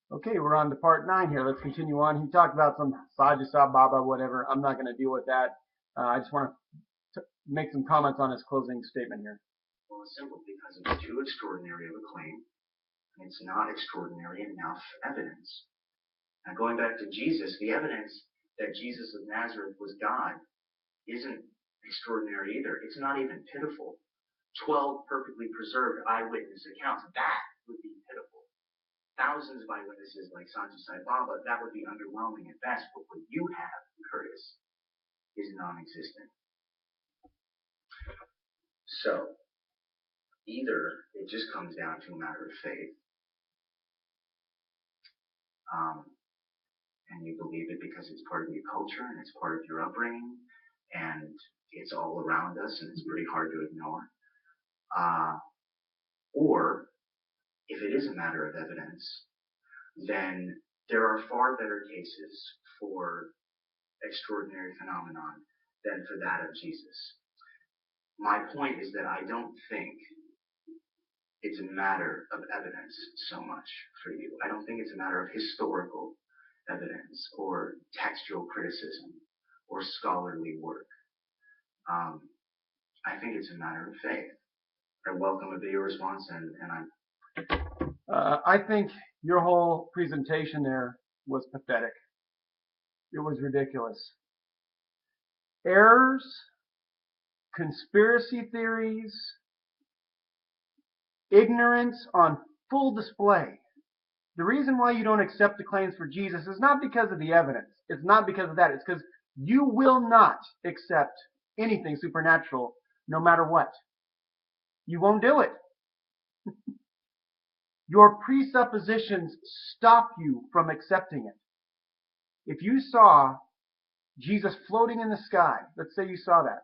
Okay, we're on to part 9 here. Let's continue on. He talked about some Sajasa Baba, whatever. I'm not going to deal with that. I just want to make some comments on his closing statement here. Well, it's simple because it's too extraordinary of a claim, and it's not extraordinary enough evidence. Now, going back to Jesus, the evidence that Jesus of Nazareth was God isn't extraordinary either. It's not even pitiful. 12 perfectly preserved eyewitness accounts, that would be pitiful. Thousands of eyewitnesses like Sanjay Sai Baba, that would be underwhelming at best. But what you have, Curtis, is non-existent. So, either it just comes down to a matter of faith, and you believe it because it's part of your culture and it's part of your upbringing, and it's all around us and it's pretty hard to ignore. Or, if it is a matter of evidence, then there are far better cases for extraordinary phenomenon than for that of Jesus. My point is that I don't think it's a matter of evidence so much for you. I don't think it's a matter of historical evidence or textual criticism or scholarly work. I think it's a matter of faith. I welcome a video response, and I think your whole presentation there was pathetic. It was ridiculous. Errors, conspiracy theories, ignorance on full display. The reason why you don't accept the claims for Jesus is not because of the evidence. It's not because of that. It's because you will not accept anything supernatural no matter what. You won't do it. Your presuppositions stop you from accepting it. If you saw Jesus floating in the sky, let's say you saw that,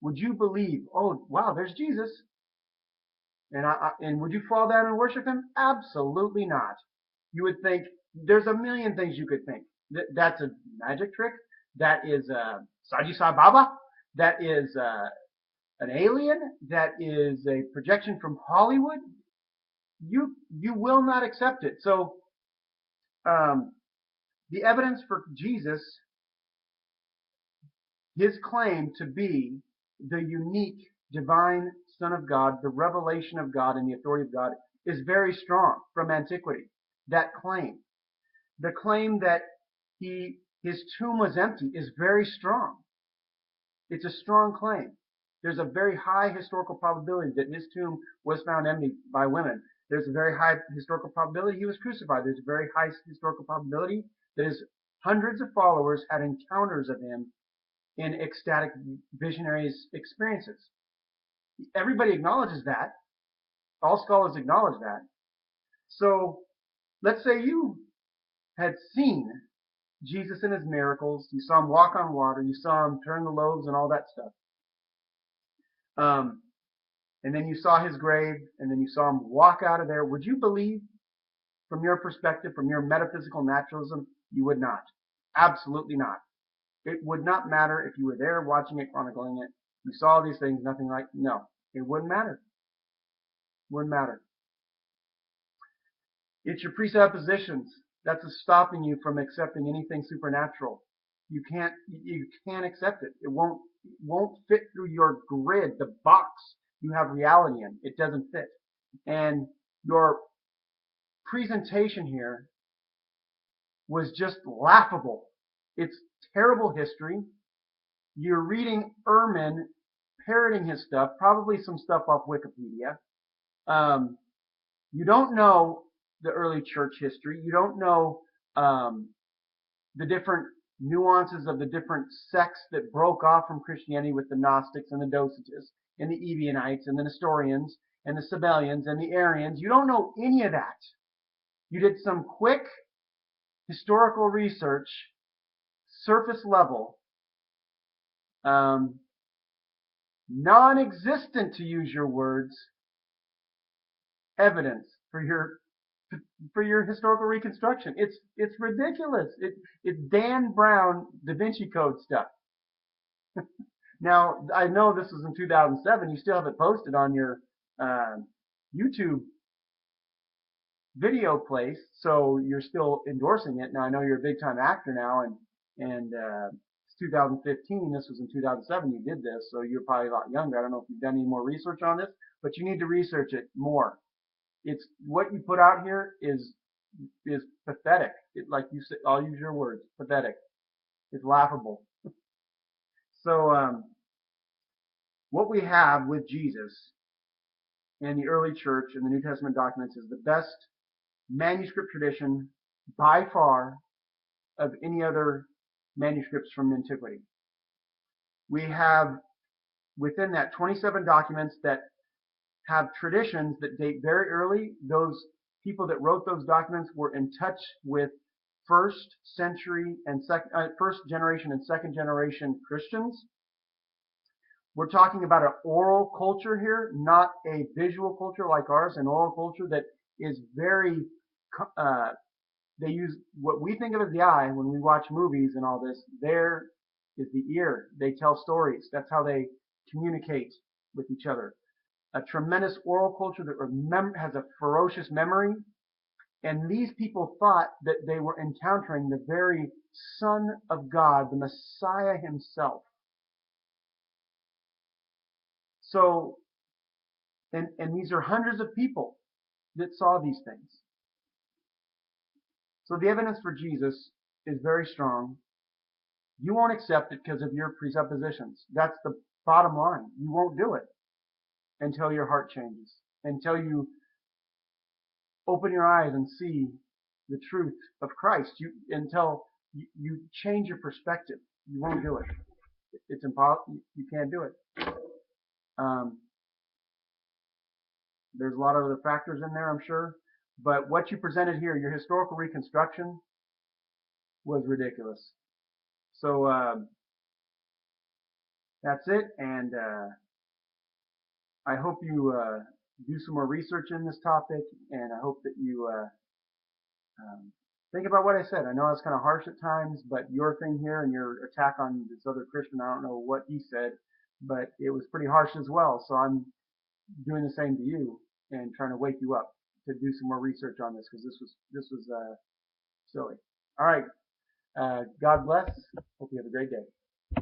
would you believe, oh, wow, there's Jesus? And would you fall down and worship him? Absolutely not. You would think, there's a million things you could think. That's a magic trick. That is Saji Sai Baba. That is an alien. That is a projection from Hollywood. You will not accept it. So the evidence for Jesus, his claim to be the unique divine Son of God, the revelation of God and the authority of God, is very strong from antiquity. That claim. The claim that his tomb was empty is very strong. It's a strong claim. There's a very high historical probability that his tomb was found empty by women. There's a very high historical probability he was crucified. There's a very high historical probability that his hundreds of followers had encounters of him in ecstatic visionary experiences. Everybody acknowledges that. All scholars acknowledge that. So let's say you had seen Jesus in his miracles. You saw him walk on water. You saw him turn the loaves and all that stuff. And then you saw his grave, and then you saw him walk out of there. Would you believe, from your perspective, from your metaphysical naturalism? You would not. Absolutely not. It would not matter if you were there watching it, chronicling it. You saw these things, nothing like, no. It wouldn't matter. Wouldn't matter. It's your presuppositions that's stopping you from accepting anything supernatural. You can't accept it. It won't fit through your grid, the box you have reality in. It doesn't fit. And your presentation here was just laughable. It's terrible history. You're reading Ehrman, parroting his stuff, probably some stuff off Wikipedia. You don't know the early church history. You don't know the different nuances of the different sects that broke off from Christianity with the Gnostics and the Docetus and the Ebionites and the Nestorians and the Sabellians and the Arians. You don't know any of that. You did some quick historical research, surface level, non-existent, to use your words, evidence for your historical reconstruction. It's ridiculous. It's Dan Brown Da Vinci Code stuff. Now, I know this was in 2007. You still have it posted on your YouTube video place, so you're still endorsing it. Now I know you're a big time actor now, and it's 2015. This was in 2007. You did this, so you're probably a lot younger. I don't know if you've done any more research on this, but you need to research it more. It's what you put out here is pathetic. Like you said, I'll use your words, pathetic. It's laughable. So what we have with Jesus and the early church and the New Testament documents is the best manuscript tradition by far of any other manuscripts from antiquity. We have within that 27 documents that have traditions that date very early. Those people that wrote those documents were in touch with first generation and second generation Christians. We're talking about an oral culture here, not a visual culture like ours, an oral culture that is very, they use what we think of as the eye when we watch movies and all this. There is the ear. They tell stories. That's how they communicate with each other. A tremendous oral culture that has a ferocious memory. And these people thought that they were encountering the very Son of God, the Messiah himself. So, and these are hundreds of people that saw these things. So the evidence for Jesus is very strong. You won't accept it because of your presuppositions. That's the bottom line. You won't do it until your heart changes, until you open your eyes and see the truth of Christ. Until you change your perspective. You won't do it. It's impossible. You can't do it. There's a lot of other factors in there, I'm sure. But what you presented here, your historical reconstruction, was ridiculous. So that's it. And I hope you do some more research in this topic. And I hope that you think about what I said. I know it's kind of harsh at times, but your thing here and your attack on this other Christian, I don't know what he said, but it was pretty harsh as well. So I'm doing the same to you and trying to wake you up to do some more research on this because this was silly. All right. God bless. Hope you have a great day.